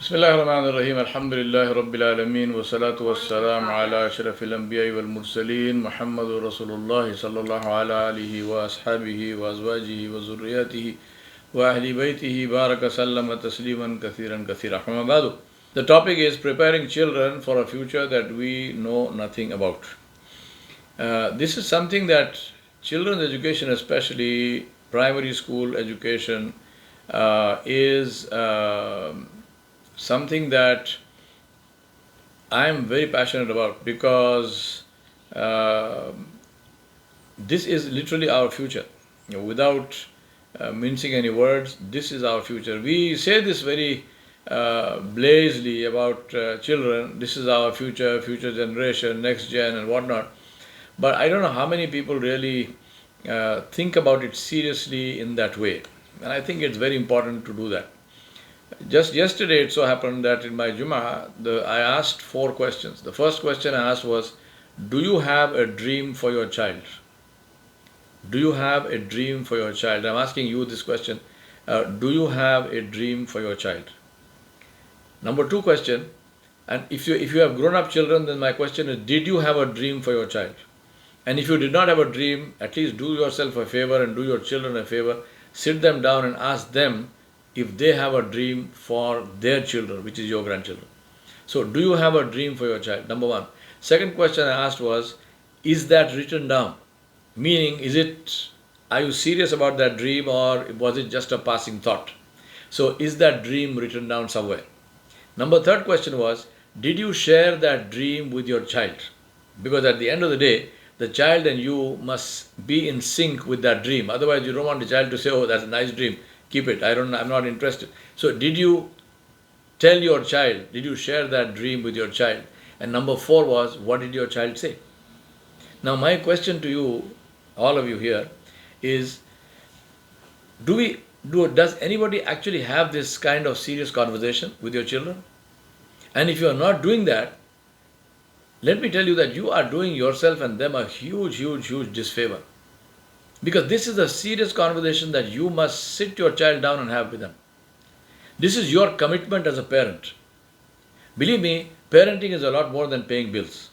بسم الله الرحمن الرحيم الحمد لله رب العالمين والصلاة والسلام على أشرف الأنبياء والمرسلين محمد رسول الله صلى الله على آله وأصحابه وأزواجه وذرياته وأهل بيته بارك سلم تسليما كثيرا كثيرا أما بعد. The topic is preparing children for a future that we know nothing about. This is something that children's education, especially primary school education, is something that I am very passionate about because uh, this is literally our future. Without mincing any words, this is our future. We say this very blazely about children. This is our future, future generation, next gen, and whatnot. But I don't know how many people really think about it seriously in that way. And I think it's very important to do that. Just yesterday, it so happened that in my Jummah, I asked 4 questions. The first question I asked was, do you have a dream for your child? Do you have a dream for your child? I'm asking you this question. Do you have a dream for your child? Number 2 question, and if you have grown up children, then my question is, did you have a dream for your child? And if you did not have a dream, at least do yourself a favor and do your children a favor. Sit them down and ask them if they have a dream for their children, which is your grandchildren. So, do you have a dream for your child? Number 1. Second question I asked was, is that written down? Meaning, are you serious about that dream, or was it just a passing thought? So, is that dream written down somewhere? Number third question was, did you share that dream with your child? Because at the end of the day, the child and you must be in sync with that dream. Otherwise, you don't want the child to say, "Oh, that's a nice dream. Keep it. I'm not interested." So, did you tell your child? Did you share that dream with your child? And number 4 was, what did your child say? Now, my question to you, all of you here, is: does anybody actually have this kind of serious conversation with your children? And if you are not doing that, let me tell you that you are doing yourself and them a huge, huge, huge disfavor. Because this is a serious conversation that you must sit your child down and have with them. This is your commitment as a parent. Believe me, parenting is a lot more than paying bills.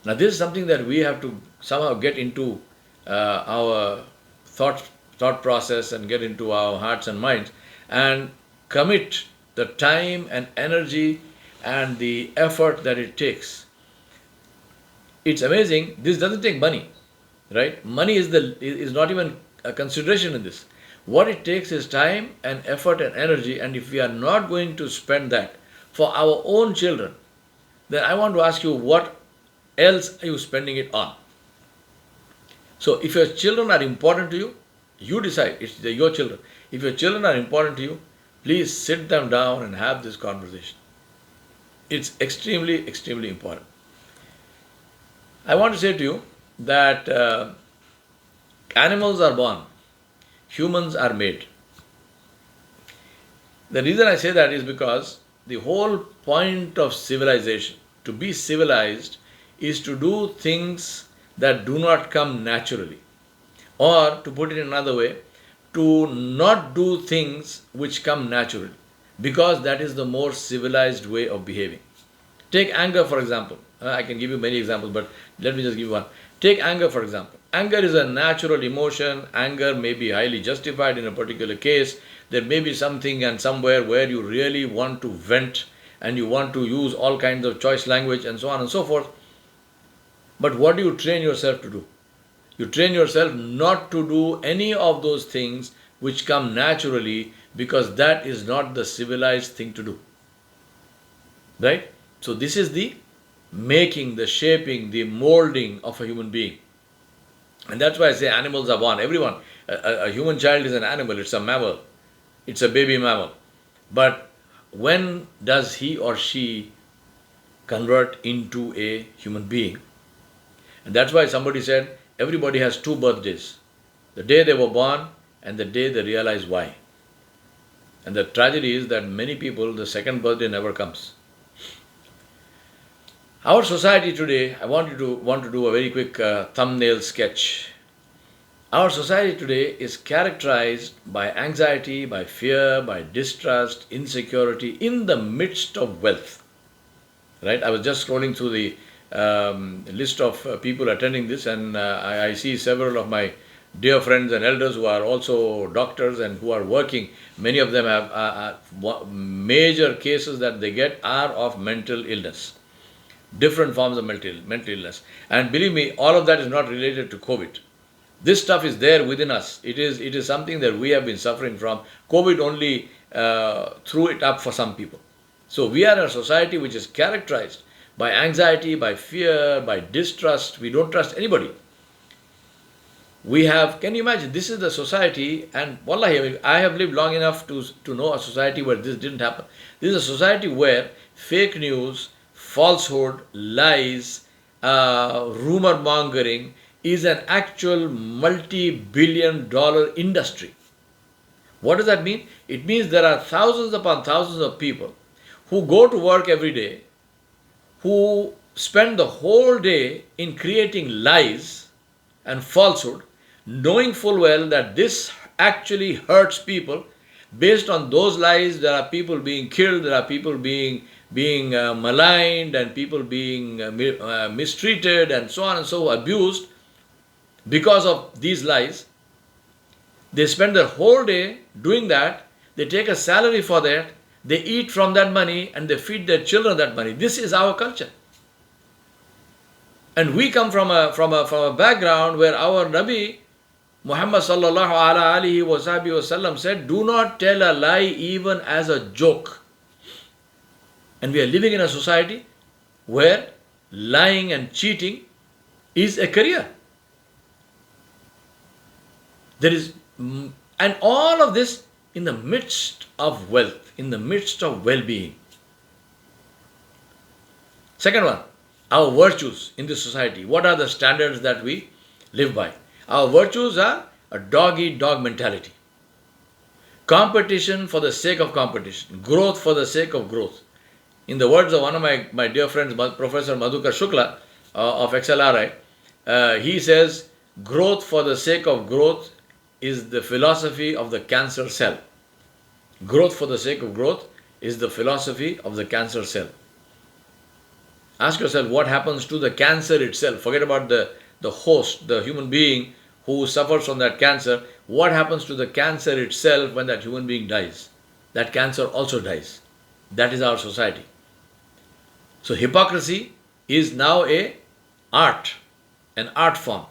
Now, this is something that we have to somehow get into our thought process and get into our hearts and minds and commit the time and energy and the effort that it takes. It's amazing. This doesn't take money, right? Money is not even a consideration in this. What it takes is time and effort and energy, and if we are not going to spend that for our own children, then I want to ask you, what else are you spending it on? So, if your children are important to you, you decide. It's your children. If your children are important to you, please sit them down and have this conversation. It's extremely, extremely important. I want to say to you that animals are born, humans are made. The reason I say that is because the whole point of civilization, to be civilized, is to do things that do not come naturally. Or, to put it in another way, to not do things which come naturally, because that is the more civilized way of behaving. Take anger, for example. I can give you many examples, but let me just give you one. Take anger, for example. Anger is a natural emotion. Anger may be highly justified in a particular case. There may be something and somewhere where you really want to vent and you want to use all kinds of choice language and so on and so forth. But what do you train yourself to do? You train yourself not to do any of those things which come naturally, because that is not the civilized thing to do. Right? So, this is the making, the shaping, the molding of a human being. And that's why I say animals are born. Everyone, a human child is an animal, it's a mammal, it's a baby mammal. But when does he or she convert into a human being? And that's why somebody said everybody has 2 birthdays: the day they were born and the day they realize why. And the tragedy is that many people, the second birthday never comes. Our society today, I want to do a very quick thumbnail sketch Our society today is characterized by anxiety, by fear, by distrust, insecurity in the midst of wealth. Right? I was just scrolling through the list of people attending this, and I see several of my dear friends and elders who are also doctors and who are working. Many of them have major cases that they get are of mental illness, different forms of mental illness. And believe me, all of that is not related to COVID. This stuff is there within us. It is something that we have been suffering from. COVID only threw it up for some people. So we are a society which is characterized by anxiety, by fear, by distrust. We don't trust anybody. Can you imagine, this is the society, and wallahi, I have lived long enough to know a society where this didn't happen. This is a society where fake news, falsehood, lies, rumor mongering is an actual multi-billion-dollar industry. What does that mean? It means there are thousands upon thousands of people who go to work every day, who spend the whole day in creating lies and falsehood, knowing full well that this actually hurts people. Based on those lies, there are people being killed, there are people being maligned, and people being mistreated, and so on and so abused because of these lies. They spend their whole day doing that. They take a salary for that. They eat from that money and they feed their children that money. This is our culture. And we come from a background where our Nabi Muhammad sallallahu alaihi wasallam said, do not tell a lie even as a joke. And we are living in a society where lying and cheating is a career. And all of this in the midst of wealth, in the midst of well-being. Second one, our virtues in this society. What are the standards that we live by? Our virtues are a dog-eat-dog mentality. Competition for the sake of competition. Growth for the sake of growth. In the words of one of my dear friends, Professor Madhukar Shukla of XLRI, he says, growth for the sake of growth is the philosophy of the cancer cell. Growth for the sake of growth is the philosophy of the cancer cell. Ask yourself what happens to the cancer itself. Forget about the host, the human being who suffers from that cancer. What happens to the cancer itself when that human being dies? That cancer also dies. That is our society. So hypocrisy is now an art form.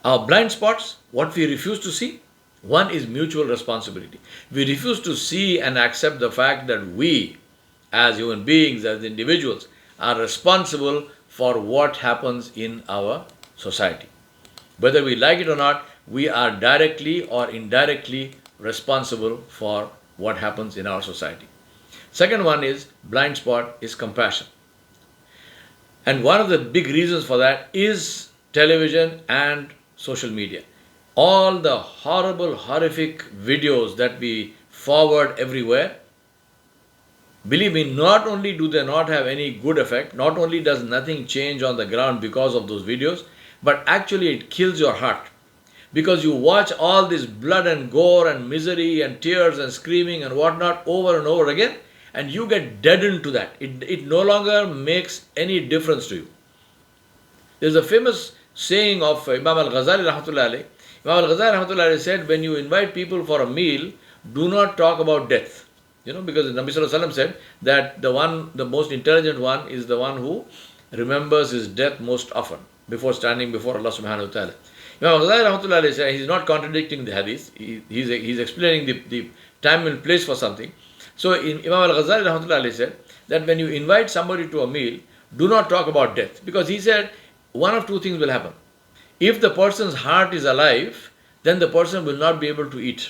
Our blind spots, what we refuse to see, one is mutual responsibility. We refuse to see and accept the fact that we, as human beings, as individuals, are responsible for what happens in our society. Whether we like it or not, we are directly or indirectly responsible for what happens in our society. Second one is, blind spot is compassion. And one of the big reasons for that is television and social media. All the horrible, horrific videos that we forward everywhere, believe me, not only do they not have any good effect, not only does nothing change on the ground because of those videos, but actually it kills your heart. Because you watch all this blood and gore and misery and tears and screaming and whatnot over and over again, and you get deadened to that. It no longer makes any difference to you. There's a famous saying of Imam al-Ghazali rahmatullahi alayhi. Imam al-Ghazali rahmatullahi alayhi said, when you invite people for a meal, do not talk about death. Because the Nabi sallallahu alaihi wasallam said that the most intelligent one is the one who remembers his death most often before standing before Allah subhanahu wa ta'ala. Imam al-Ghazali rahmatullahi alayhi said, he's not contradicting the hadith, he's explaining the time and place for something. So Imam al-Ghazali rahmatullahi alayhi said that when you invite somebody to a meal, do not talk about death. Because he said, one of two things will happen. If the person's heart is alive, then the person will not be able to eat.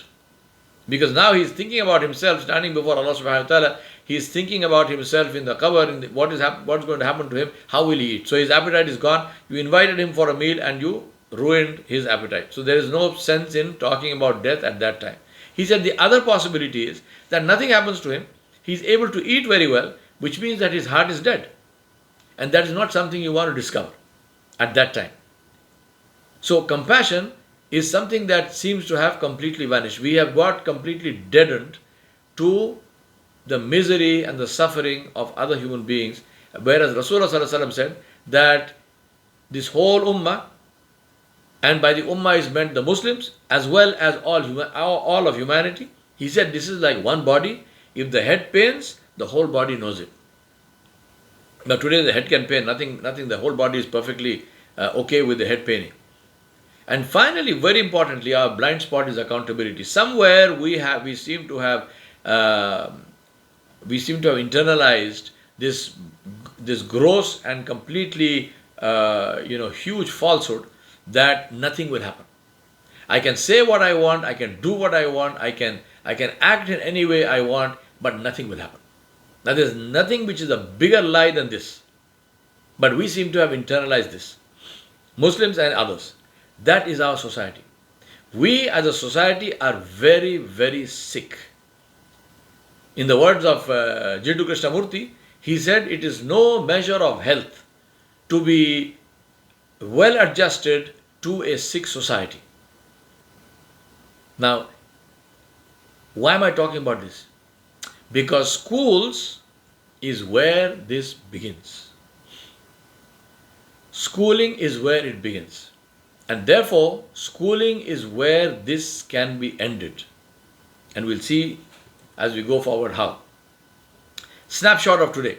Because now he's thinking about himself standing before Allah subhanahu wa ta'ala. He's thinking about himself in the qabr, what's going to happen to him, how will he eat. So his appetite is gone. You invited him for a meal and you ruined his appetite. So there is no sense in talking about death at that time. He said the other possibility is that nothing happens to him. He's able to eat very well, which means that his heart is dead. And that is not something you want to discover. at that time. So compassion is something that seems to have completely vanished. We have got completely deadened to the misery and the suffering of other human beings. Whereas Rasulullah said that this whole ummah, and by the ummah is meant the Muslims as well as all of humanity. He said this is like one body. If the head pains, the whole body knows it. Now today the head can pain, nothing, the whole body is perfectly okay with the head paining. And finally, very importantly, our blind spot is accountability. Somewhere we seem to have internalized this gross and completely huge falsehood that nothing will happen. I can say what I want, I can do what I want, I can act in any way I want, but nothing will happen. Now there is nothing which is a bigger lie than this. But we seem to have internalized this. Muslims and others. That is our society. We as a society are very, very sick. In the words of Jiddu Krishnamurti, he said it is no measure of health to be well adjusted to a sick society. Now, why am I talking about this? Because schools is where this begins. Schooling is where it begins. And therefore, schooling is where this can be ended. And we'll see as we go forward how. Snapshot of today.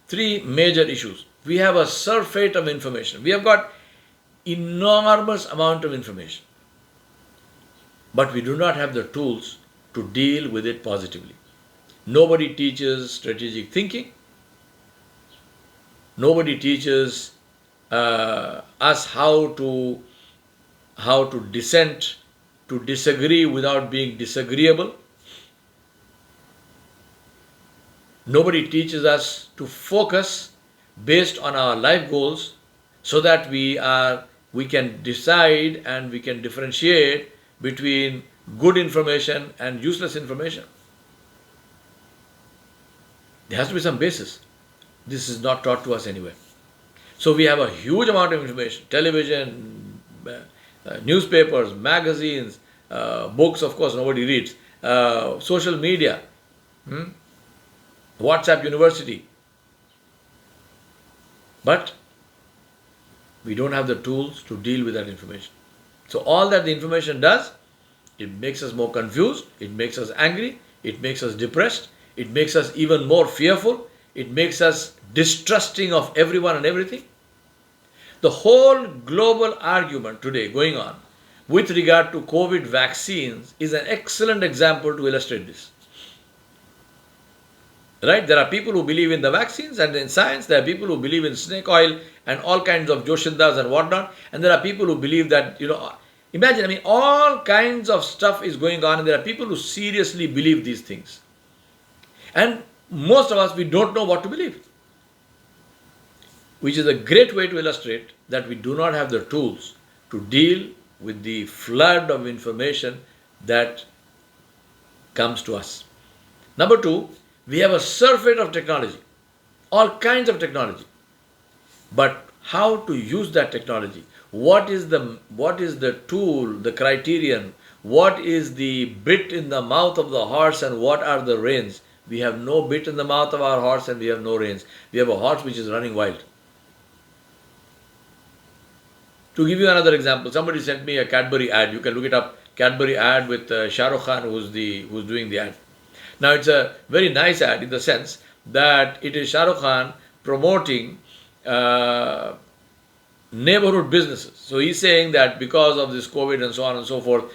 3 major issues. We have a surfeit of information. We have got enormous amount of information. But we do not have the tools to deal with it positively. Nobody teaches strategic thinking. Nobody teaches us how to dissent, to disagree without being disagreeable. Nobody teaches us to focus based on our life goals so that we can decide and we can differentiate between good information and useless information. There has to be some basis. This is not taught to us anywhere. So we have a huge amount of information, television, newspapers, magazines, books, of course, nobody reads, social media, WhatsApp University. But we don't have the tools to deal with that information. So all that the information does, it makes us more confused, it makes us angry, it makes us depressed, it makes us even more fearful, it makes us distrusting of everyone and everything. The whole global argument today going on with regard to COVID vaccines is an excellent example to illustrate this. Right? There are people who believe in the vaccines and in science. There are people who believe in snake oil and all kinds of Joshindas and whatnot. And there are people who believe that, imagine, all kinds of stuff is going on and there are people who seriously believe these things. And most of us, we don't know what to believe. Which is a great way to illustrate that we do not have the tools to deal with the flood of information that comes to us. Number 2, we have a surfeit of technology, all kinds of technology. But how to use that technology? What is the tool, the criterion? What is the bit in the mouth of the horse and what are the reins? We have no bit in the mouth of our horse and we have no reins. We have a horse which is running wild. To give you another example, somebody sent me a Cadbury ad. You can look it up. Cadbury ad with Shah Rukh Khan who's doing the ad. Now it's a very nice ad in the sense that it is Shah Rukh Khan promoting neighborhood businesses. So he's saying that because of this COVID and so on and so forth,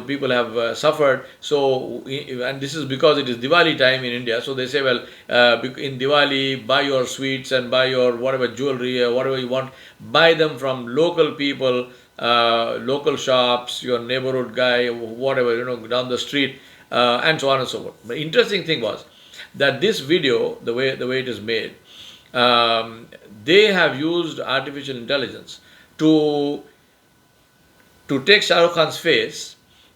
people have suffered. So, and this is because it is Diwali time in India. So they say, well, in Diwali, buy your sweets and buy your whatever jewelry or whatever you want. Buy them from local people, local shops, your neighborhood guy, whatever, down the street, and so on and so forth. The interesting thing was that this video, the way it is made, they have used artificial intelligence to take Shah Rukh Khan's face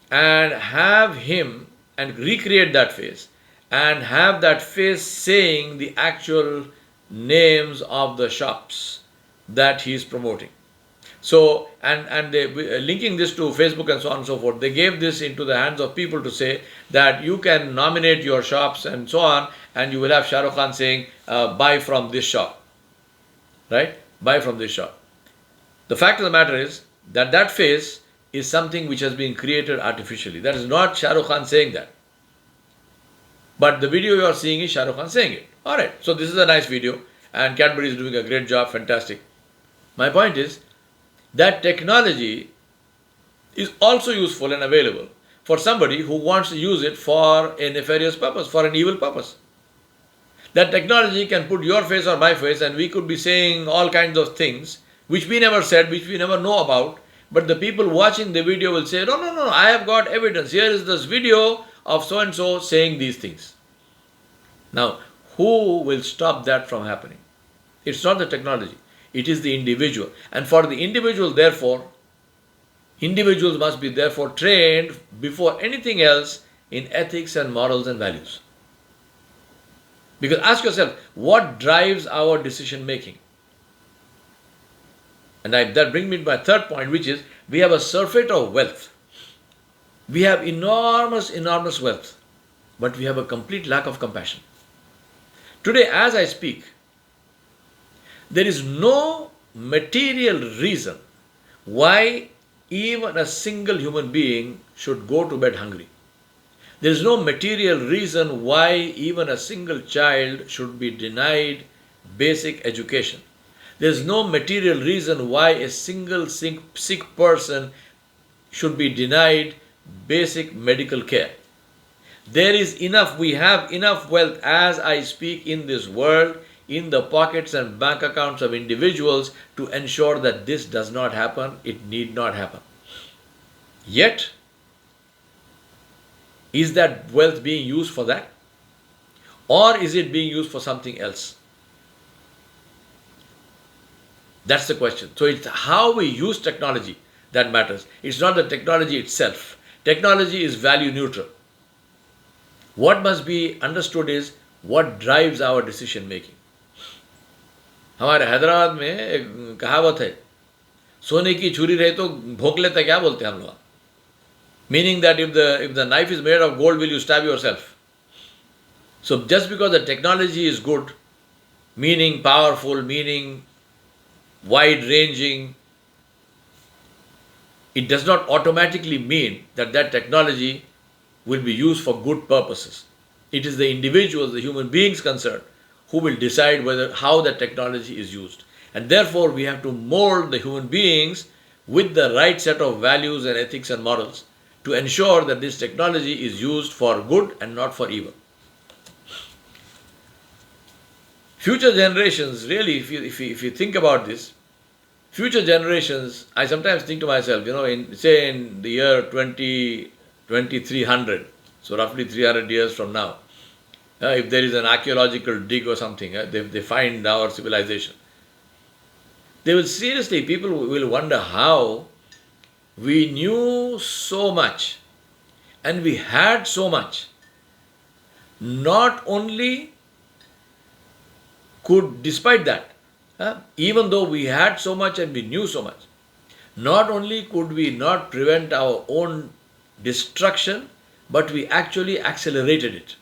and have him and recreate that face and have that face saying the actual names of the shops that he is promoting. So, and they linking this to Facebook and so on and so forth, they gave this into the hands of people to say that you can nominate your shops and so on, and you will have Shah Rukh Khan saying, buy from this shop, right? Buy from this shop. The fact of the matter is that that face is something which has been created artificially. That is not Shah Rukh Khan saying that. But the video you are seeing is Shah Rukh Khan saying it. Alright, so this is a nice video, and Cadbury is doing a great job, fantastic. My point is that technology is also useful and available for somebody who wants to use it for a nefarious purpose, for an evil purpose. That technology can put your face or my face, and we could be saying all kinds of things which we never said, which we never know about, but the people watching the video will say, no, I have got evidence. Here is this video of so and so saying these things. Now, who will stop that from happening? It's not the technology, it is the individual. And for the individual, therefore, individuals must be therefore trained before anything else in ethics and morals and values. Because ask yourself, what drives our decision making? And that brings me to my third point, which is we have a surfeit of wealth. We have enormous wealth, but we have a complete lack of compassion. Today, as I speak, there is no material reason why even a single human being should go to bed hungry. There is no material reason why even a single child should be denied basic education. There is no material reason why a single sick person should be denied basic medical care. There is enough, we have enough wealth as I speak in this world, in the pockets and bank accounts of individuals to ensure that this does not happen, it need not happen. Yet, is that wealth being used for that? Or is it being used for something else? That's the question. So it's how we use technology that matters. It's not the technology itself. Technology is value neutral. What must be understood is what drives our decision making. हमारे हैदराबाद में एक कहावत है, सोने की छुरी रहे तो भोंक लेता, क्या बोलते हैं हम लोग? Meaning that if the knife is made of gold, will you stab yourself? So just because the technology is good, meaning powerful, meaning wide-ranging, it does not automatically mean that that technology will be used for good purposes. It is the individuals, the human beings concerned, who will decide how that technology is used. And therefore, we have to mold the human beings with the right set of values and ethics and morals to ensure that this technology is used for good and not for evil. Future generations, really, if you think about this, future generations, I sometimes think to myself, in the year 2300, so roughly 300 years from now, if there is an archaeological dig or something, they find our civilization, people will wonder how we knew so much and we had so much. Not only despite that, even though we had so much and we knew so much, not only could we not prevent our own destruction, but we actually accelerated it.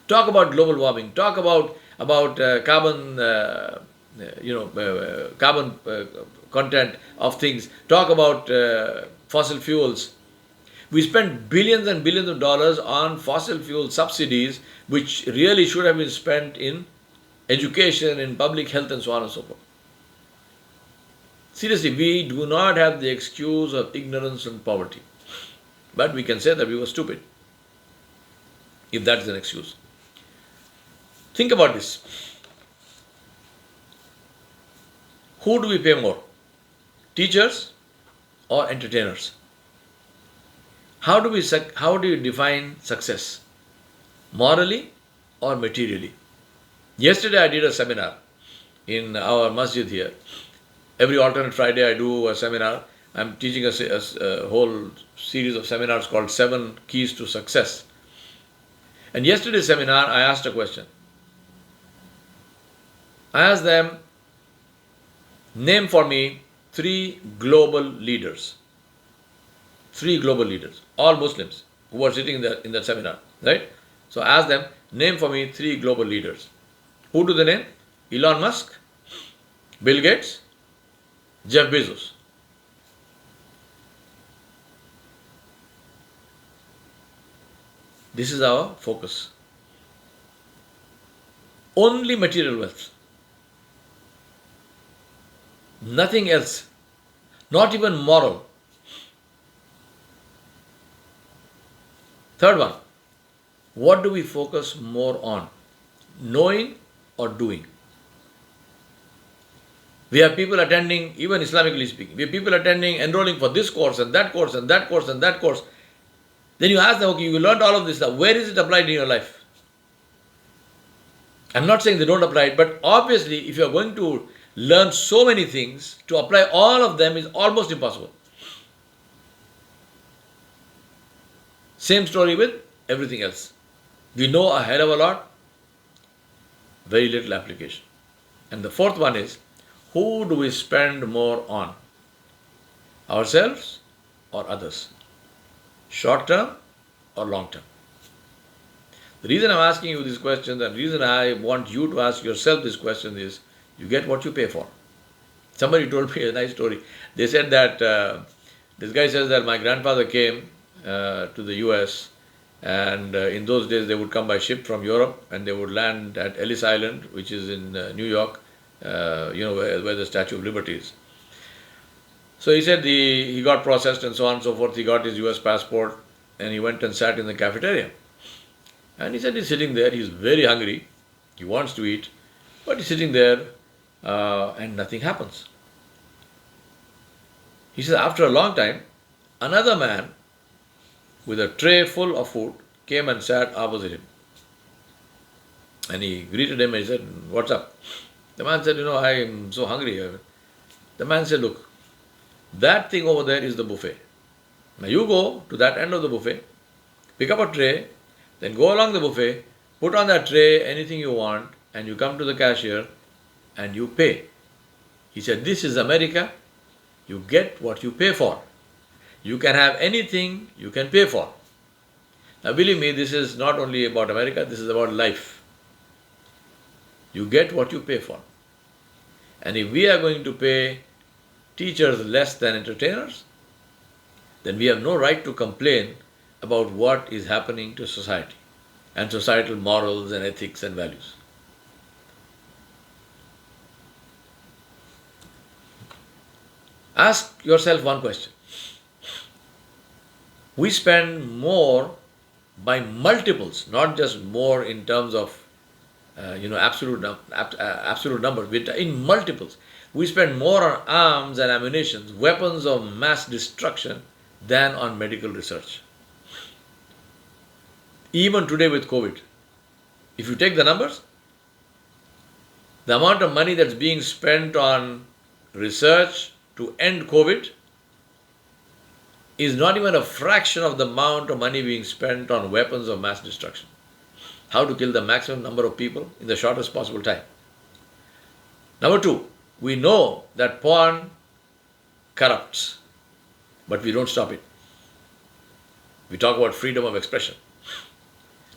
Talk about global warming, talk about carbon, carbon content of things, talk about fossil fuels. We spent billions and billions of dollars on fossil fuel subsidies, which really should have been spent in education, in public health, and so on and so forth. Seriously, we do not have the excuse of ignorance and poverty. But we can say that we were stupid, if that's an excuse. Think about this. Who do we pay more? Teachers or entertainers? How do you define success? Morally or materially? Yesterday I did a seminar in our masjid here. Every alternate Friday I do a seminar. I'm teaching a whole series of seminars called 7 Keys to Success. And yesterday's seminar I asked a question. I asked them, Name for me three global leaders. Three global leaders, all Muslims who are sitting there in that seminar, right? So ask them, name for me three global leaders. Who do they name? Elon Musk, Bill Gates, Jeff Bezos. This is our focus. Only material wealth. Nothing else. Not even moral. Third one, what do we focus more on? Knowing or doing? We have people attending, even Islamically speaking, we have people attending, enrolling for this course and that course and that course and that course. Then you ask them, okay, you learned all of this stuff. Where is it applied in your life? I'm not saying they don't apply it, but obviously, if you are going to learn so many things, to apply all of them is almost impossible. Same story with everything else. We know a hell of a lot, very little application. And the fourth one is, who do we spend more on? Ourselves or others? Short term or long term? The reason I'm asking you these questions and the reason I want you to ask yourself this question is, you get what you pay for. Somebody told me a nice story. They said that, this guy says that my grandfather came to the US, and in those days they would come by ship from Europe and they would land at Ellis Island, which is in New York, where the Statue of Liberty is. So he said he got processed and so on and so forth. He got his US passport and he went and sat in the cafeteria. And he said he's sitting there, he's very hungry, he wants to eat, but he's sitting there and nothing happens. He says after a long time, another man with a tray full of food came and sat opposite him. And he greeted him and he said, what's up? The man said, I am so hungry. The man said, look, that thing over there is the buffet. Now you go to that end of the buffet, pick up a tray, then go along the buffet, put on that tray anything you want, and you come to the cashier and you pay. He said, this is America. You get what you pay for. You can have anything you can pay for. Now believe me, this is not only about America, this is about life. You get what you pay for. And if we are going to pay teachers less than entertainers, then we have no right to complain about what is happening to society and societal morals and ethics and values. Ask yourself one question. We spend more by multiples, not just more in terms of absolute numbers. In multiples, we spend more on arms and ammunition, weapons of mass destruction, than on medical research. Even today with COVID, if you take the numbers, the amount of money that's being spent on research to end COVID is not even a fraction of the amount of money being spent on weapons of mass destruction. How to kill the maximum number of people in the shortest possible time. Number two, we know that porn corrupts, but we don't stop it. We talk about freedom of expression.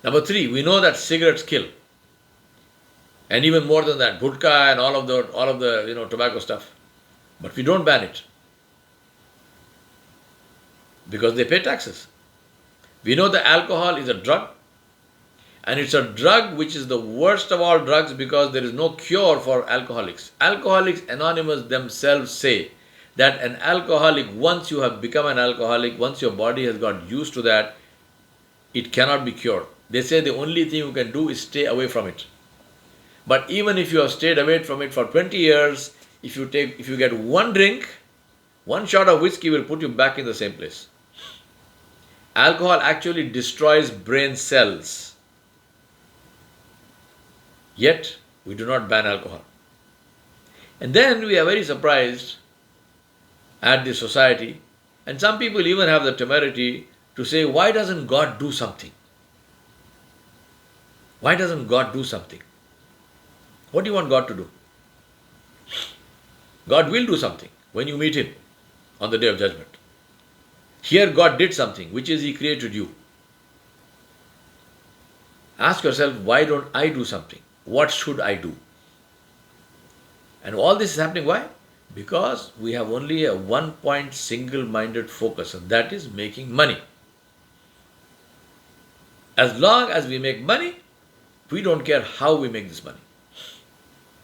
Number three, we know that cigarettes kill. And even more than that, gutka and all of the tobacco stuff. But we don't ban it. Because they pay taxes. We know that alcohol is a drug. And it's a drug which is the worst of all drugs because there is no cure for alcoholics. Alcoholics Anonymous themselves say that an alcoholic, once you have become an alcoholic, once your body has got used to that, it cannot be cured. They say the only thing you can do is stay away from it. But even if you have stayed away from it for 20 years, if you get one drink, one shot of whiskey will put you back in the same place. Alcohol actually destroys brain cells. Yet, we do not ban alcohol. And then we are very surprised at the society, and some people even have the temerity to say, why doesn't God do something? Why doesn't God do something? What do you want God to do? God will do something when you meet Him on the day of judgment. Here God did something, which is He created you. Ask yourself, why don't I do something? What should I do? And all this is happening, why? Because we have only a one-point single-minded focus, and that is making money. As long as we make money, we don't care how we make this money.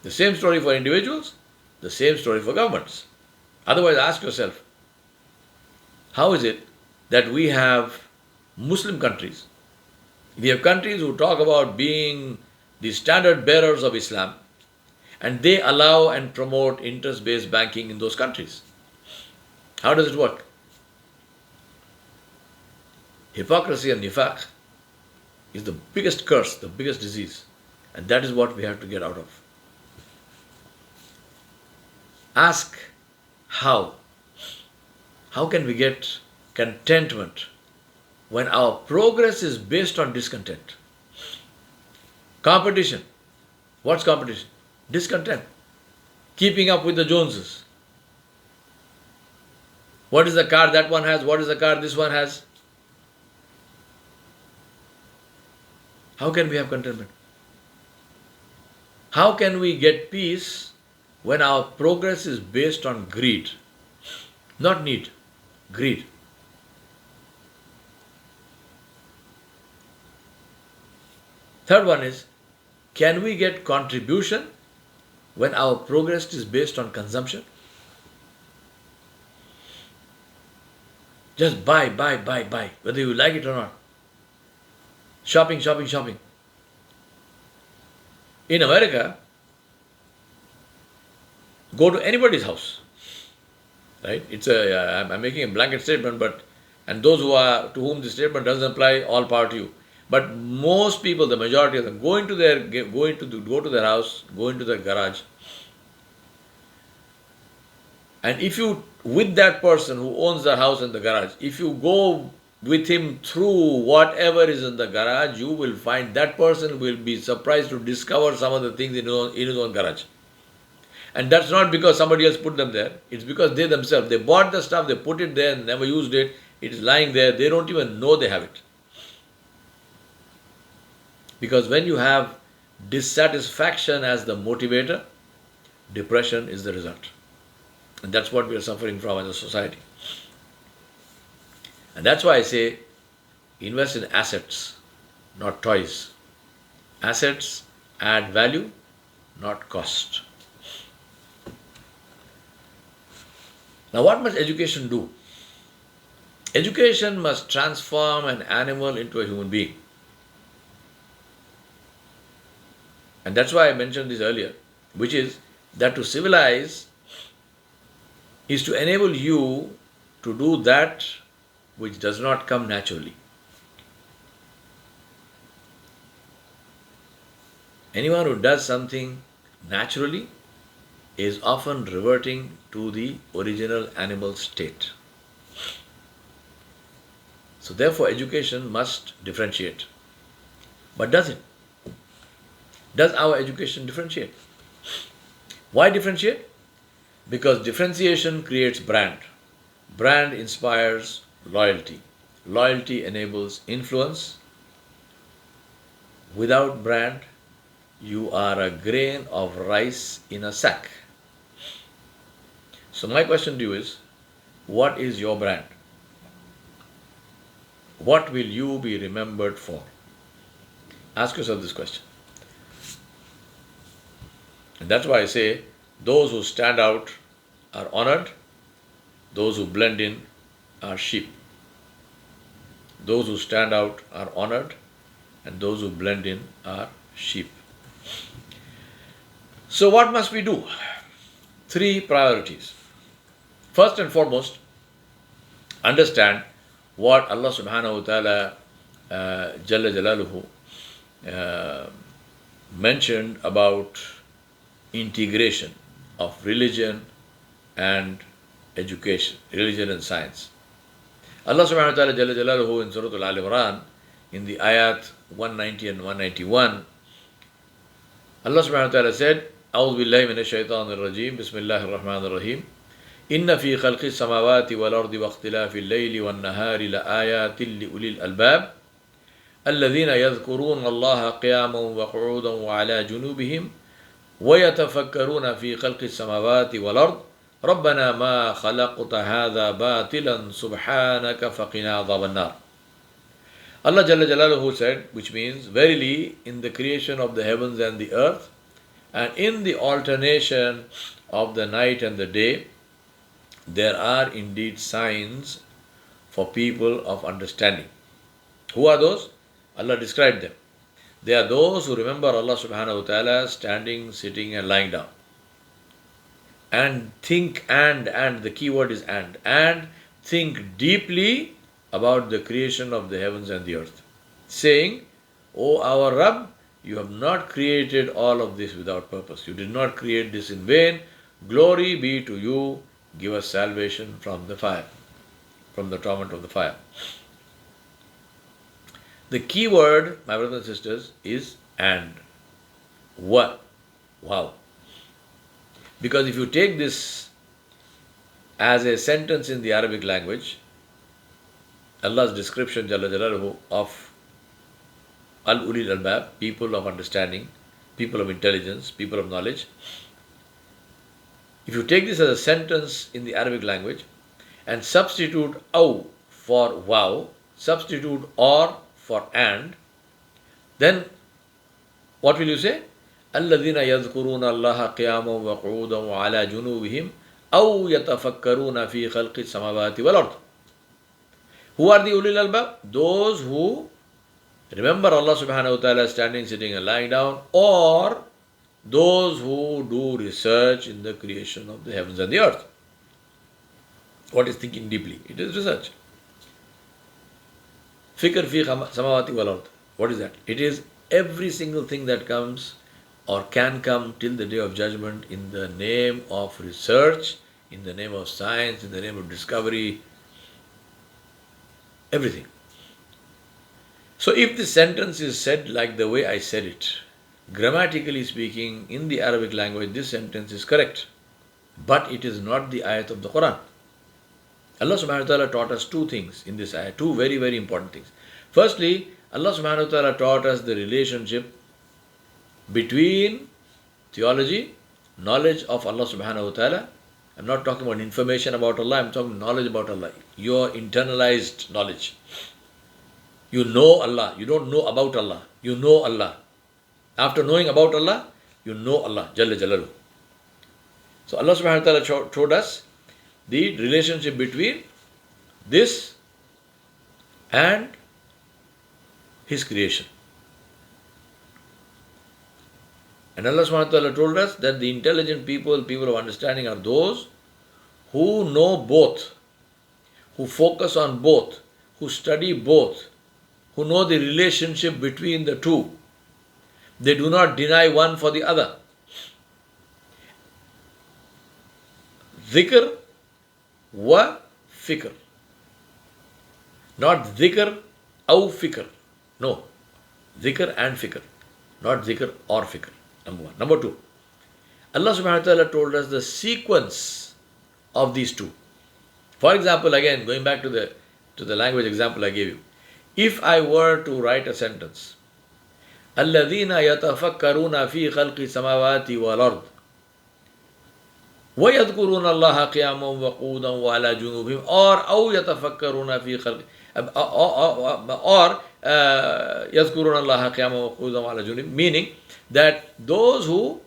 The same story for individuals, the same story for governments. Otherwise, ask yourself, how is it that we have Muslim countries? We have countries who talk about being the standard bearers of Islam, and they allow and promote interest-based banking in those countries. How does it work? Hypocrisy and nifaq is the biggest curse, the biggest disease, and that is what we have to get out of. Ask how. How can we get contentment when our progress is based on discontent? Competition. What's competition? Discontent. Keeping up with the Joneses. What is the car that one has? What is the car this one has? How can we have contentment? How can we get peace when our progress is based on greed? Not need, greed. Third one is, can we get contribution when our progress is based on consumption? Just buy, whether you like it or not. Shopping. In America, go to anybody's house, right? I'm making a blanket statement, and those to whom this statement doesn't apply, all power to you. But most people, the majority of them, go to their house, go into their garage, and if you, with that person who owns the house and the garage, if you go with him through whatever is in the garage, you will find that person will be surprised to discover some of the things in his own garage. And that's not because somebody else put them there. It's because they themselves, they bought the stuff, they put it there, never used it, it is lying there, they don't even know they have it. Because when you have dissatisfaction as the motivator, depression is the result. And that's what we are suffering from as a society. And that's why I say, invest in assets, not toys. Assets add value, not cost. Now, what must education do? Education must transform an animal into a human being. And that's why I mentioned this earlier, which is that to civilize is to enable you to do that which does not come naturally. Anyone who does something naturally is often reverting to the original animal state. So therefore, education must differentiate. But does it? Does our education differentiate? Why differentiate? Because differentiation creates brand. Brand inspires loyalty. Loyalty enables influence. Without brand, you are a grain of rice in a sack. So my question to you is, what is your brand? What will you be remembered for? Ask yourself this question. And that's why I say, those who stand out are honored, those who blend in are sheep. Those who stand out are honored, and those who blend in are sheep. So what must we do? 3 priorities. First and foremost, understand what Allah subhanahu wa ta'ala Jalla Jalaluhu mentioned about integration of religion and education, religion and science. Allah subhanahu wa ta'ala Jalla Jalaluhu in Surah Al-Imran, in the ayat 190 and 191, Allah subhanahu wa ta'ala said, أعوذ بالله من الشيطان الرجيم بسم الله الرحمن الرحيم إن في خلق السماوات والأرض واختلاف الليل والنهار لآيات لأولي الألباب الذين يذكرون الله قياما وقعودا وعلى جنوبهم ويتفكرون في خلق السماوات والأرض ربنا ما خلقت هذا باطلا سبحانك فقنا عذاب النار. Allah Jalla Jalaluhu said, which means, verily in the creation of the heavens and the earth, and in the alternation of the night and the day, there are indeed signs for people of understanding. Who are those? Allah described them. They are those who remember Allah subhanahu wa ta'ala standing, sitting and lying down. And think and the key word is and think deeply about the creation of the heavens and the earth, saying, O our Rabb, you have not created all of this without purpose. You did not create this in vain. Glory be to you. Give us salvation from the fire, from the torment of the fire. The key word, my brothers and sisters, is and. What? Wow. Because if you take this as a sentence in the Arabic language, Allah's description, Jalla Jalaluhu, of Al-Ulil Albab, people of understanding, people of intelligence, people of knowledge. If you take this as a sentence in the Arabic language and substitute aw for wow, substitute or for and, then what will you say? الذين يذكرون الله قياما وقعودا وعلى جنوبهم أو يتفكرون في خلق السماوات والأرض. Who are the ulil albab? Those who remember Allah subhanahu wa ta'ala standing, sitting and lying down, or those who do research in the creation of the heavens and the earth. What is thinking deeply? It is research. Fikr fi samawati wal ard. What is that? It is every single thing that comes or can come till the day of judgment in the name of research, in the name of science, in the name of discovery, everything. So if this sentence is said like the way I said it, grammatically speaking, in the Arabic language, this sentence is correct. But it is not the ayat of the Quran. Allah subhanahu wa ta'ala taught us two things in this ayat, two very, very important things. Firstly, Allah subhanahu wa ta'ala taught us the relationship between theology, knowledge of Allah subhanahu wa ta'ala. I'm not talking about information about Allah, I'm talking knowledge about Allah. Your internalized knowledge. You know Allah, you don't know about Allah, you know Allah. After knowing about Allah, you know Allah, Jalla Jalaluhu. So Allah subhanahu wa ta'ala showed us the relationship between this and His creation. And Allah subhanahu wa ta'ala told us that the intelligent people, people of understanding, are those who know both, who focus on both, who study both, who know the relationship between the two. They do not deny one for the other. Dhikr wa fikr. Not dhikr aw fikr. No. Dhikr and fikr. Not dhikr or fikr. Number one. Number two. Allah subhanahu wa ta'ala told us the sequence of these two. For example, again, going back to the language example I gave you. If I were to write a sentence, الذين يتفكرون في خلق السماوات والأرض ويذكرون الله قياما وقعودا وعلى جنوبهم أو يتفكرون في خلق يذكرون الله قياما وقعودا وعلى جنوبهم, meaning that those who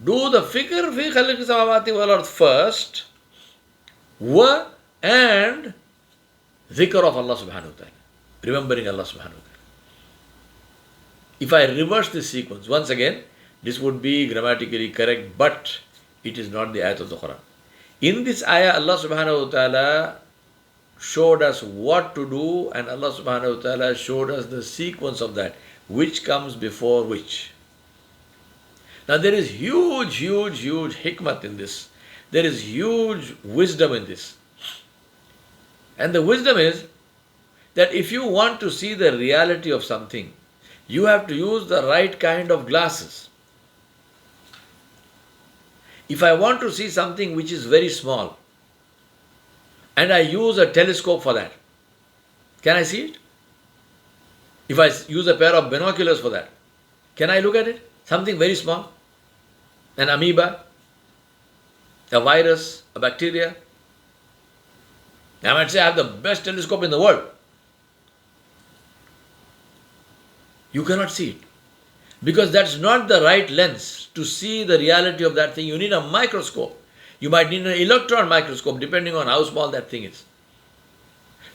do the fikr في خلق السماوات والأرض first and dhikr of Allah subhanahu wa ta'ala, remembering Allah subhanahu wa ta'ala. If I reverse this sequence, once again, this would be grammatically correct, but it is not the ayat of the Quran. In this ayah, Allah subhanahu wa ta'ala showed us what to do, and Allah subhanahu wa ta'ala showed us the sequence of that, which comes before which. Now there is huge hikmat in this. There is huge wisdom in this. And the wisdom is that if you want to see the reality of something, you have to use the right kind of glasses. If I want to see something which is very small and I use a telescope for that, can I see it? If I use a pair of binoculars for that, can I look at it? Something very small, an amoeba, a virus, a bacteria. I might say I have the best telescope in the world. You cannot see it. Because that's not the right lens to see the reality of that thing. You need a microscope. You might need an electron microscope depending on how small that thing is.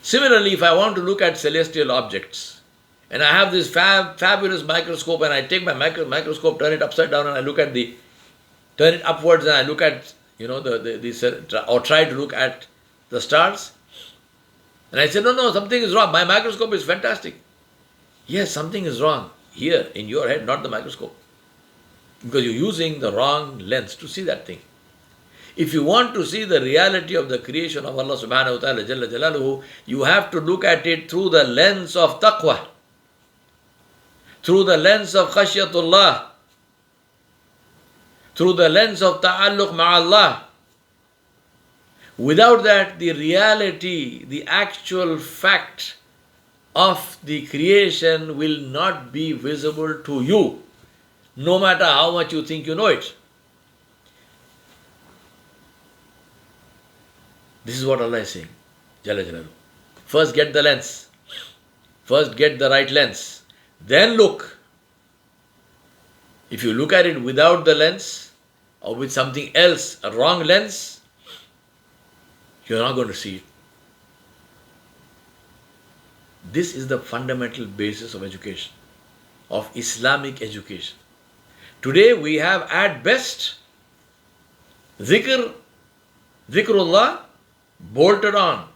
Similarly, if I want to look at celestial objects and I have this fabulous microscope and I take my microscope, turn it upside down and I turn it upwards and I look at, or try to look at the stars. And I say, no, something is wrong. My microscope is fantastic. Yes, something is wrong here in your head, not the microscope. Because you're using the wrong lens to see that thing. If you want to see the reality of the creation of Allah subhanahu wa ta'ala Jalla Jalaluhu, you have to look at it through the lens of taqwa, through the lens of khashyatullah, through the lens of ta'alluq ma'allah. Without that, the reality, the actual fact of the creation will not be visible to you, no matter how much you think you know it. This is what Allah is saying, Jalla Jalaluhu. First get the lens. First get the right lens. Then look. If you look at it without the lens or with something else, a wrong lens, you're not going to see it. This is the fundamental basis of education, of Islamic education. Today we have at best dhikrullah bolted on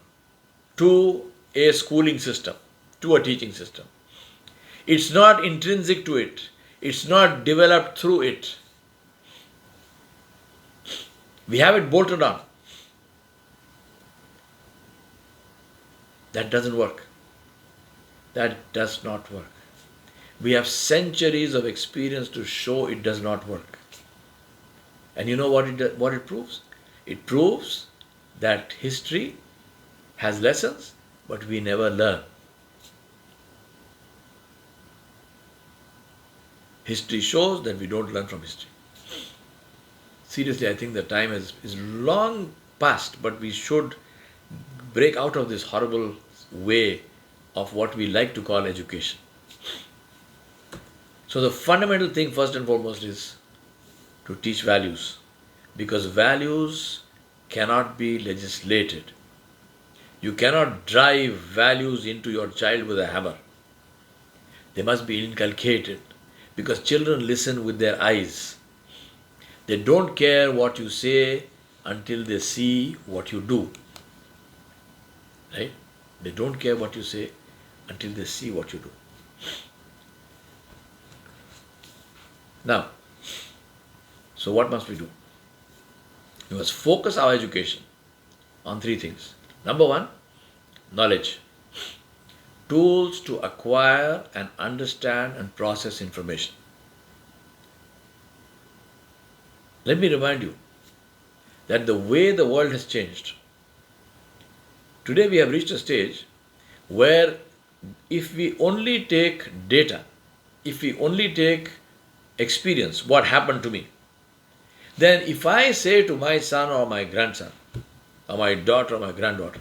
to a schooling system, to a teaching system. It's not intrinsic to it. It's not developed through it. We have it bolted on. That doesn't work. That does not work. We have centuries of experience to show it does not work. And you know what it proves? It proves that history has lessons, but we never learn. History shows that we don't learn from history. Seriously, I think the time is long past, but we should break out of this horrible way of what we like to call education. So the fundamental thing first and foremost is to teach values, because values cannot be legislated. You cannot drive values into your child with a hammer. They must be inculcated, because children listen with their eyes. They don't care what you say until they see what you do. Right? They don't care what you say until they see what you do. Now, so what must we do? We must focus our education on three things. Number one, knowledge. Tools to acquire and understand and process information. Let me remind you that the way the world has changed, today we have reached a stage where if we only take data, if we only take experience, what happened to me, then if I say to my son or my grandson, or my daughter or my granddaughter,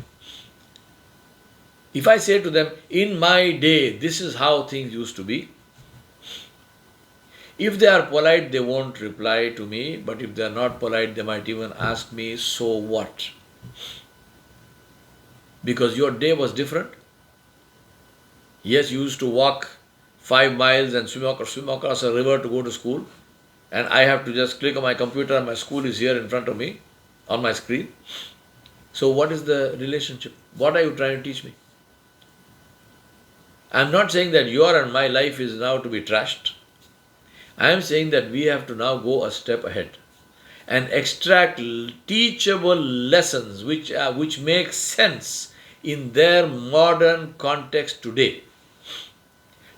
if I say to them, in my day, this is how things used to be, if they are polite, they won't reply to me, but if they are not polite, they might even ask me, so what? Because your day was different. Yes, you used to walk 5 miles and swim across a river to go to school, and I have to just click on my computer and my school is here in front of me on my screen. So what is the relationship? What are you trying to teach me? I am not saying that your and my life is now to be trashed. I am saying that we have to now go a step ahead and extract teachable lessons which make sense in their modern context today.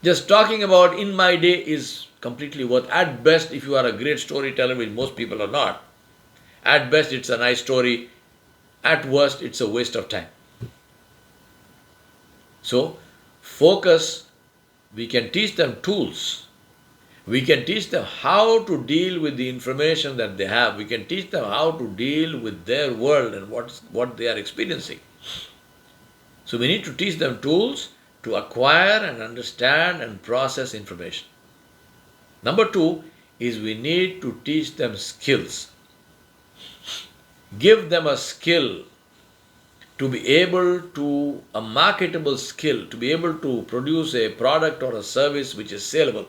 Just talking about in my day is completely worth. At best, if you are a great storyteller, which most people are not, At best, it's a nice story. At worst, it's a waste of time. So, focus, we can teach them tools. We can teach them how to deal with the information that they have. We can teach them how to deal with their world and what they are experiencing. So we need to teach them tools to acquire and understand and process information. Number two is we need to teach them skills. Give them a skill to be able to, a marketable skill, to be able to produce a product or a service which is saleable.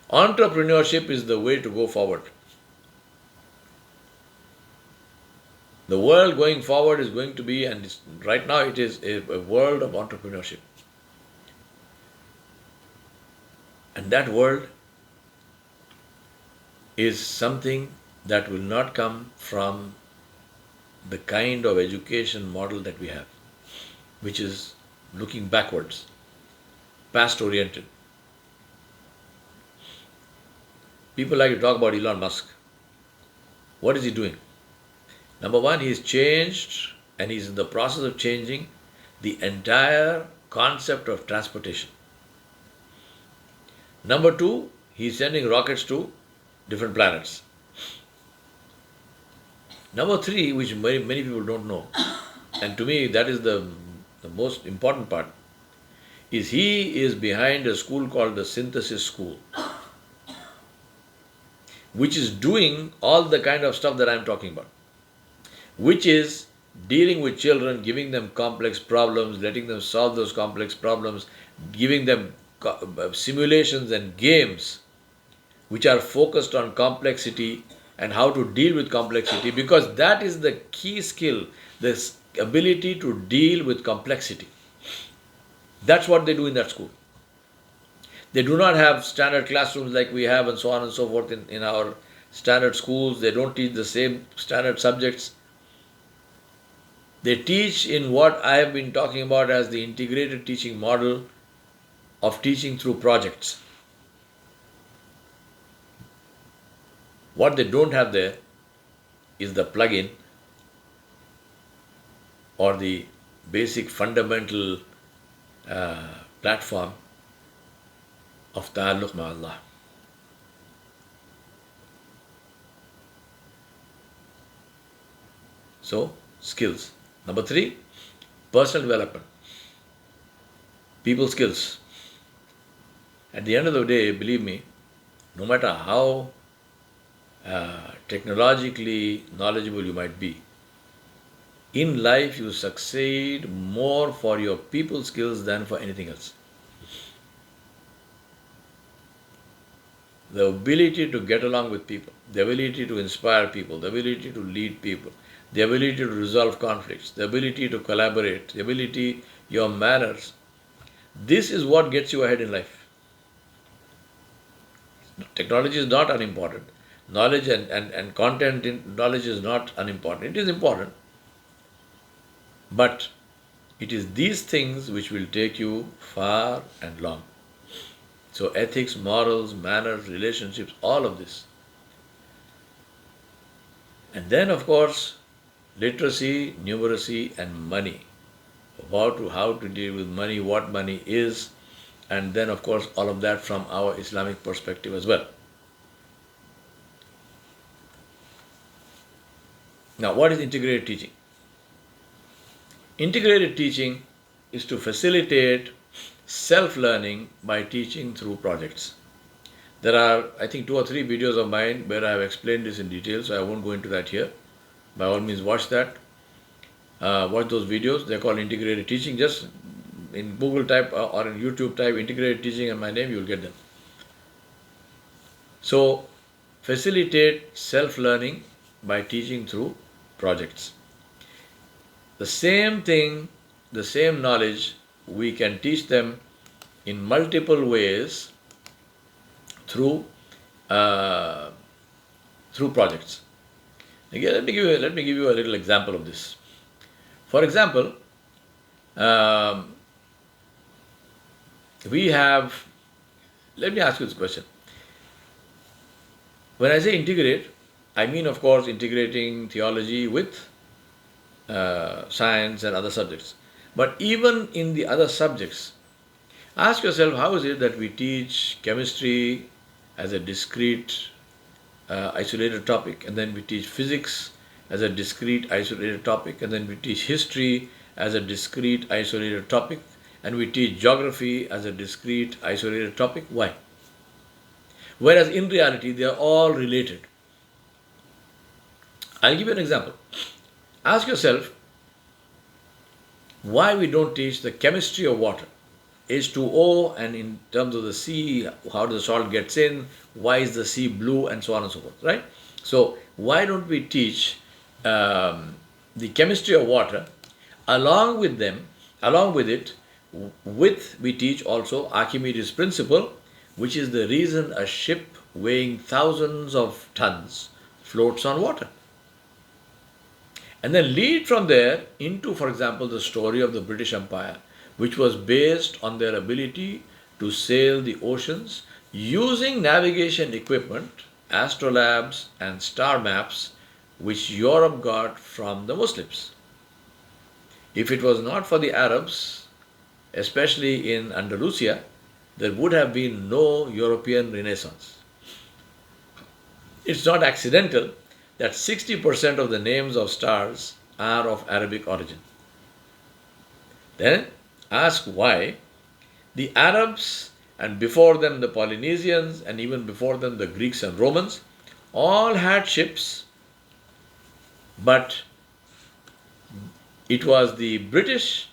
Entrepreneurship is the way to go forward. The world going forward is going to be, and right now it is a world of entrepreneurship. And that world is something that will not come from the kind of education model that we have, which is looking backwards, past oriented. People like to talk about Elon Musk. What is he doing? Number one, he's changed, and he's in the process of changing the entire concept of transportation. Number two, he's sending rockets to different planets. Number three, which many people don't know, and to me that is the most important part, is he is behind a school called the Synthesis School, which is doing all the kind of stuff that I'm talking about, which is dealing with children, giving them complex problems, letting them solve those complex problems, giving them simulations and games which are focused on complexity and how to deal with complexity, because that is the key skill, this ability to deal with complexity. That's what they do in that school. They do not have standard classrooms like we have and so on and so forth in our standard schools. They don't teach the same standard subjects. They teach in what I have been talking about as the integrated teaching model of teaching through projects. What they don't have there is the plug-in or the basic fundamental platform of ta'alluq ma Allah. So, skills. Number three, personal development. People skills. At the end of the day, believe me, no matter how technologically knowledgeable you might be, in life you succeed more for your people skills than for anything else. The ability to get along with people, the ability to inspire people, the ability to lead people, the ability to resolve conflicts, the ability to collaborate, the ability, your manners, this is what gets you ahead in life. Technology is not unimportant. Knowledge and content in knowledge is not unimportant. It is important. But it is these things which will take you far and long. So ethics, morals, manners, relationships, all of this. And then of course, literacy, numeracy and money. How to deal with money, what money is, and then of course all of that from our Islamic perspective as well. Now, what is integrated teaching? Integrated teaching is to facilitate self-learning by teaching through projects. There are, I think, 2 or 3 videos of mine where I have explained this in detail, so I won't go into that here. By all means, watch that. Watch those videos. They're called integrated teaching. Just in Google type or in YouTube type integrated teaching and my name, you'll get them. So, facilitate self-learning by teaching through projects. The same thing, the same knowledge, we can teach them in multiple ways through projects. Again, let me give you a little example of this. For example, we have. Let me ask you this question. When I say integrate, I mean, of course, integrating theology with science and other subjects. But even in the other subjects, ask yourself, how is it that we teach chemistry as a discrete, isolated topic, and then we teach physics as a discrete, isolated topic, and then we teach history as a discrete, isolated topic, and we teach geography as a discrete, isolated topic? Why? Whereas in reality, they are all related. I'll give you an example. Ask yourself why we don't teach the chemistry of water. H2O, and in terms of the sea, how the salt gets in, why is the sea blue, and so on and so forth, right? So why don't we teach the chemistry of water along with it, we teach also Archimedes' principle, which is the reason a ship weighing thousands of tons floats on water. And then lead from there into, for example, the story of the British Empire, which was based on their ability to sail the oceans using navigation equipment, astrolabes, and star maps, which Europe got from the Muslims. If it was not for the Arabs, especially in Andalusia, there would have been no European Renaissance. It's not accidental that 60% of the names of stars are of Arabic origin. Then ask why the Arabs, and before them the Polynesians, and even before them the Greeks and Romans, all had ships, but it was the British,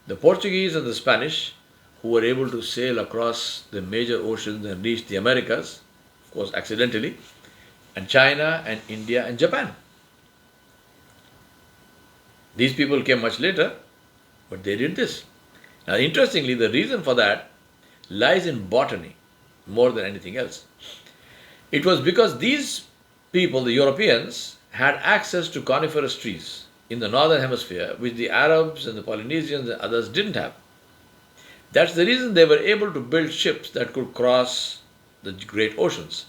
the Portuguese, and the Spanish who were able to sail across the major oceans and reach the Americas, of course accidentally, and China and India and Japan. These people came much later, but they did this. Now, interestingly, the reason for that lies in botany more than anything else. It was because these people, the Europeans, had access to coniferous trees in the northern hemisphere, which the Arabs and the Polynesians and others didn't have. That's the reason they were able to build ships that could cross the great oceans.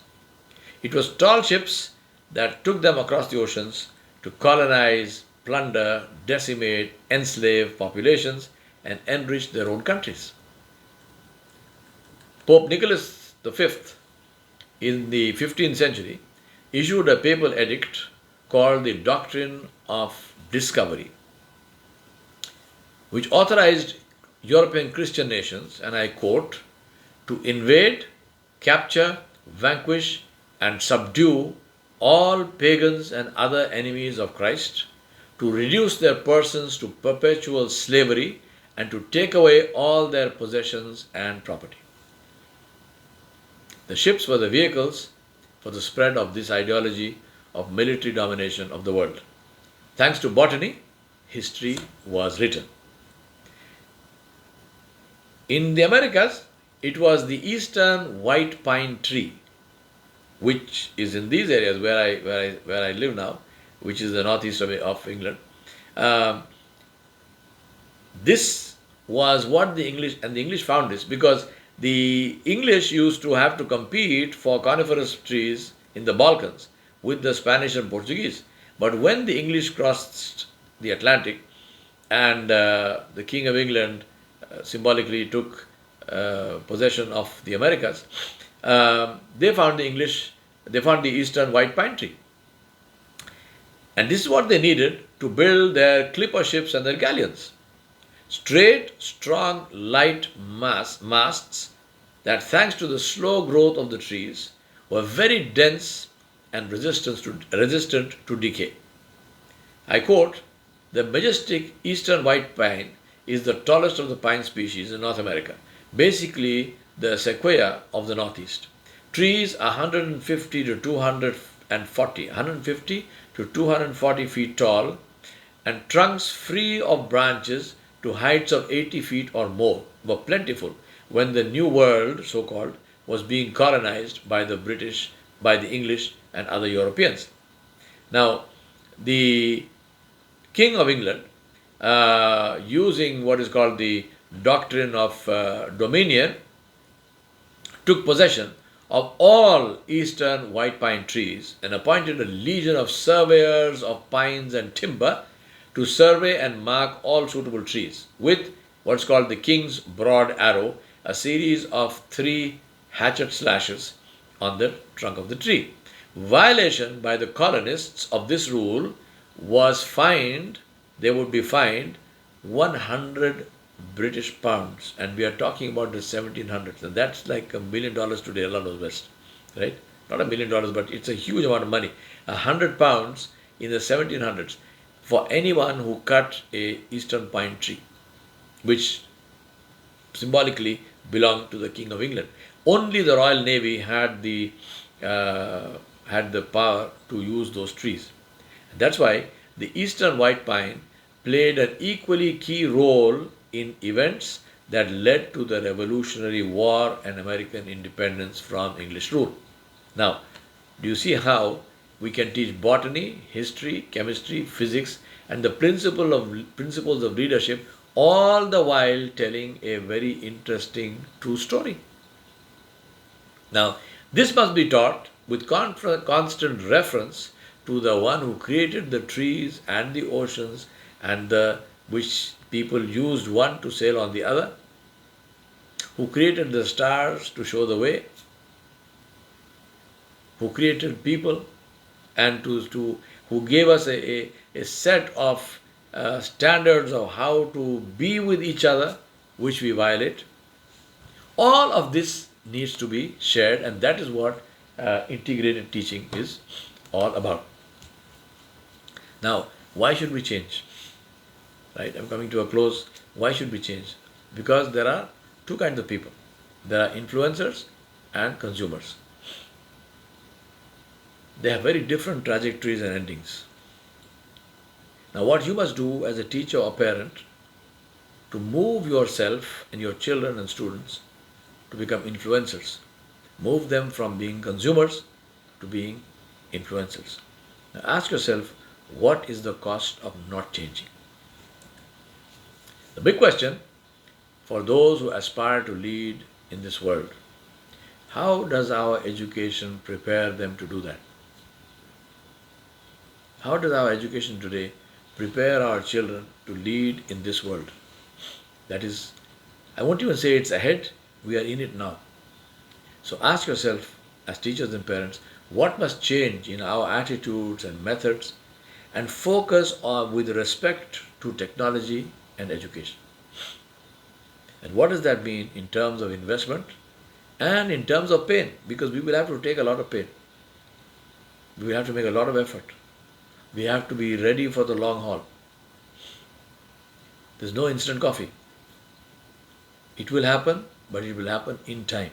It was tall ships that took them across the oceans to colonize, plunder, decimate, enslave populations, and enrich their own countries. Pope Nicholas V in the 15th century issued a papal edict called the Doctrine of Discovery, which authorized European Christian nations, and I quote, to invade, capture, vanquish, and subdue all pagans and other enemies of Christ, to reduce their persons to perpetual slavery, and to take away all their possessions and property. The ships were the vehicles for the spread of this ideology of military domination of the world. Thanks to botany, history was written. In the Americas, it was the eastern white pine tree, which is in these areas where I live now, which is the northeast of England. This was what the English found this, because the English used to have to compete for coniferous trees in the Balkans with the Spanish and Portuguese. But when the English crossed the Atlantic and the King of England symbolically took possession of the Americas, they found the eastern white pine tree. And this is what they needed to build their clipper ships and their galleons. Straight, strong, light masts that, thanks to the slow growth of the trees, were very dense and resistant to decay. I quote, "The majestic eastern white pine is the tallest of the pine species in North America, basically the sequoia of the Northeast. Trees are 150 to 240 feet tall, and trunks free of branches to heights of 80 feet or more were plentiful when the New World, so-called, was being colonized by the British, by the English and other Europeans." Now, the King of England, using what is called the Doctrine of Dominion, took possession of all eastern white pine trees and appointed a legion of surveyors of pines and timber to survey and mark all suitable trees with what's called the king's broad arrow, a series of 3 hatchet slashes on the trunk of the tree. Violation by the colonists of this rule was fined, they would be fined 100 British pounds, and we are talking about the 1700s, and that's like $1 million today, Allah knows best, right? Not $1 million, but it's a huge amount of money. 100 pounds in the 1700s for anyone who cut a eastern pine tree, which symbolically belonged to the King of England. Only the Royal Navy had the power to use those trees. That's why the eastern white pine played an equally key role in events that led to the Revolutionary War and American independence from English rule. Now, do you see how we can teach botany, history, chemistry, physics, and the principles of leadership, all the while telling a very interesting true story? Now, this must be taught with constant reference to the one who created the trees and the oceans, and which people used one to sail on the other, who created the stars to show the way, who created people, and who gave us a set of standards of how to be with each other, which we violate. All of this needs to be shared, and that is what integrated teaching is all about. Now, why should we change? Right? I'm coming to a close. Why should we change? Because there are two kinds of people. There are influencers and consumers. They have very different trajectories and endings. Now, what you must do as a teacher or parent to move yourself and your children and students to become influencers. Move them from being consumers to being influencers. Now, ask yourself, what is the cost of not changing? The big question for those who aspire to lead in this world, how does our education prepare them to do that? How does our education today prepare our children to lead in this world? That is, I won't even say it's ahead, we are in it now. So ask yourself, as teachers and parents, what must change in our attitudes and methods, and focus on with respect to technology and education. And what does that mean in terms of investment and in terms of pain? Because we will have to take a lot of pain. We will have to make a lot of effort. We have to be ready for the long haul. There's no instant coffee. It will happen, but it will happen in time.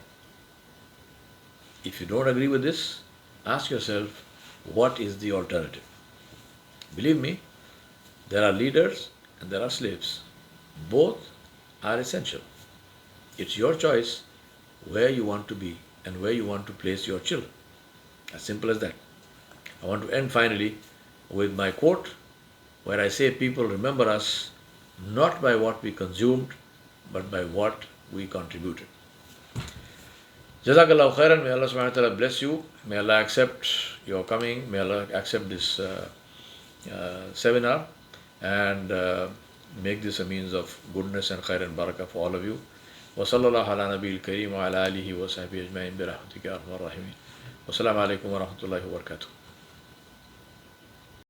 If you don't agree with this, ask yourself, what is the alternative? Believe me, there are leaders and there are slaves. Both are essential. It's your choice where you want to be and where you want to place your children. As simple as that. I want to end finally with my quote, where I say people remember us not by what we consumed, but by what we contributed. Jazakallah khairan. May Allah subhanahu wa ta'ala bless you. May Allah accept your coming. May Allah accept this seminar and make this a means of goodness and khair and barakah for all of you. Wa sallallahu ala nabiyil kareem wa ala alihi wa sahbihi ajma'in bi rahmatika ya arhamar rahimin. Wassalamu alaikum wa rahmatullahi wa barakatuh.